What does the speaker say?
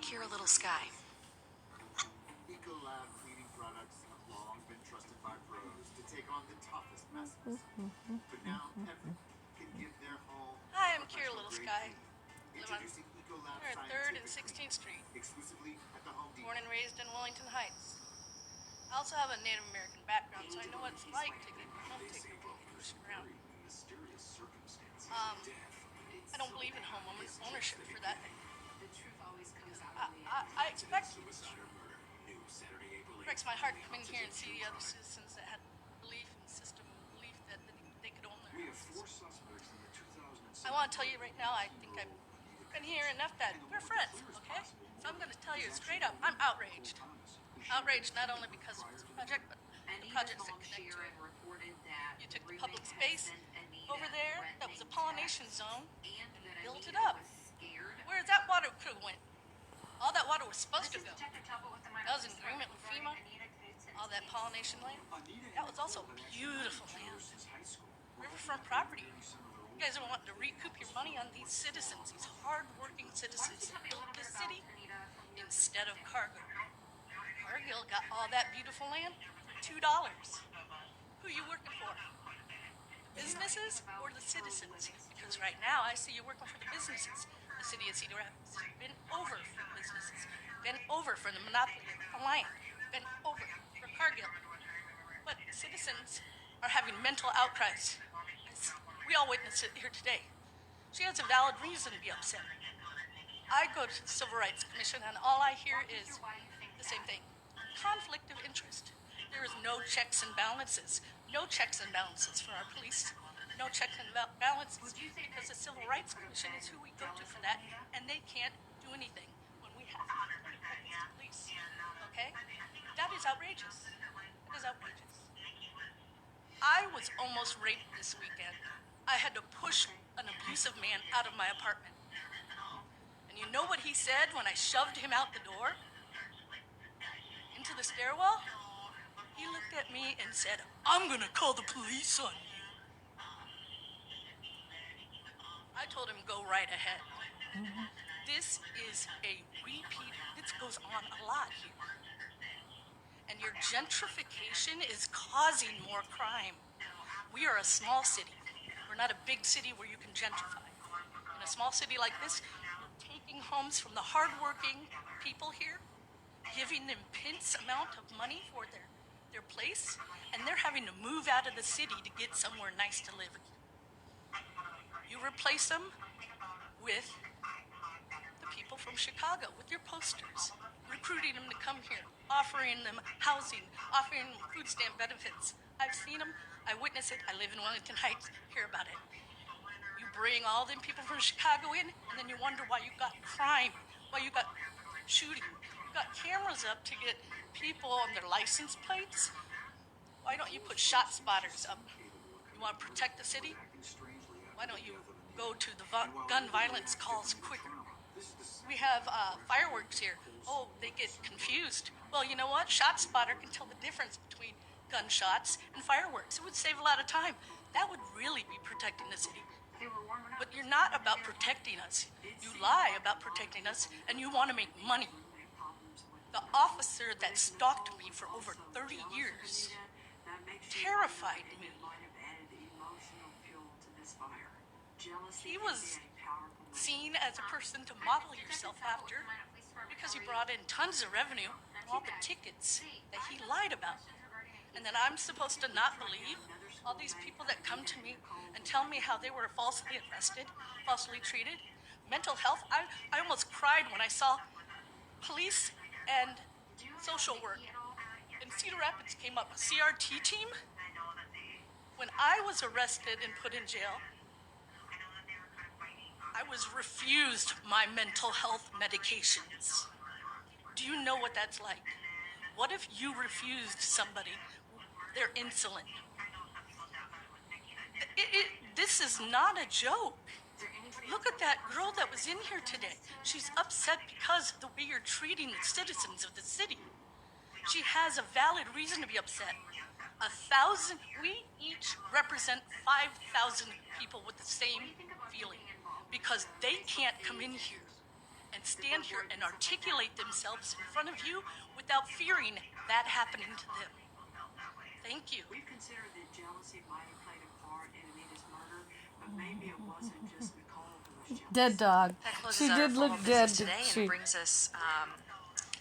Cure a Little Sky. Ecolab cleaning products have long been trusted by pros to take on the toughest messes. But now everyone can give their home. Hi, I'm Cure Little Sky. Introducing Ecolab We're at 3rd and 16th Street. Exclusively at the Home Depot. Born and raised in Wellington Heights. I also have a Native American background, so I know what it's like to get homesick and pushed around. I don't believe in home ownership for that. I expect it breaks my heart to come in here and see the other citizens that had belief in system, belief that they could own their houses. I want to tell you right now, I think I've been here enough that we're friends, okay? So I'm going to tell you straight up, I'm outraged. Outraged not only because of this project, but the projects that connect to it. You took the public space over there that was a pollination zone and built it up. Where's that water could have went? All that water was supposed to go. That was in agreement with FEMA. All that pollination land. That was also beautiful land. Riverfront property. You guys are wanting to recoup your money on these citizens, these hard-working citizens who built this city instead of Cargill. Cargill got all that beautiful land for $2. Who are you working for? The businesses or the citizens? Because right now I see you working for the businesses. The city of Cedar Rapids has been over for businesses, been over for the monopoly of land, been over for Cargill. But citizens are having mental outcries. We all witnessed it here today. She has a valid reason to be upset. I go to the Civil Rights Commission and all I hear is the same thing. Conflict of interest. There is no checks and balances. No checks and balances for our police. No checks and balances because the Civil Rights Commission is who we go to for that, and they can't do anything when we have police. Okay? That is outrageous. That is outrageous. I was almost raped this weekend. I had to push an abusive man out of my apartment. And you know what he said when I shoved him out the door? Into the stairwell? He looked at me and said, "I'm gonna call the police on you." I told him, go right ahead. This is a repeat. This goes on a lot here. And your gentrification is causing more crime. We are a small city. We're not a big city where you can gentrify. In a small city like this, you're taking homes from the hardworking people here, giving them immense amount of money for their place, and they're having to move out of the city to get somewhere nice to live. You replace them with the people from Chicago, with your posters, recruiting them to come here, offering them housing, offering them food stamp benefits. I've seen them, I witness it, I live in Wellington Heights, hear about it. You bring all them people from Chicago in, and then you wonder why you got crime, why you got shooting. You got cameras up to get people on their license plates. Why don't you put shot spotters up? You want to protect the city? Why don't you go to the gun violence calls quicker? We have fireworks here. Oh, they get confused. Well, you know what? Shot spotter can tell the difference between gunshots and fireworks. It would save a lot of time. That would really be protecting the city. But you're not about protecting us. You lie about protecting us, and you want to make money. The officer that stalked me for over 30 years terrified me. He was seen as a person to model yourself after because he brought in tons of revenue and all the tickets that he lied about. And then I'm supposed to not believe all these people that come to me and tell me how they were falsely arrested, falsely treated. Mental health, I almost cried when I saw police and social work in Cedar Rapids came up, a CRT team. When I was arrested and put in jail, I was refused my mental health medications. Do you know what that's like? What if you refused somebody their insulin? This is not a joke. Look at that girl that was in here today. She's upset because of the way you're treating the citizens of the city. She has a valid reason to be upset. 1,000, we each represent 5,000 people with the same feeling because they can't come in here and stand here and articulate themselves in front of you without fearing that happening to them. Thank you. We've considered that jealousy might have played a part in Anita's murder, but maybe it wasn't just Nicole who was jealous. Dead dog. That closes She our did formal look dead, business didn't today she? and brings us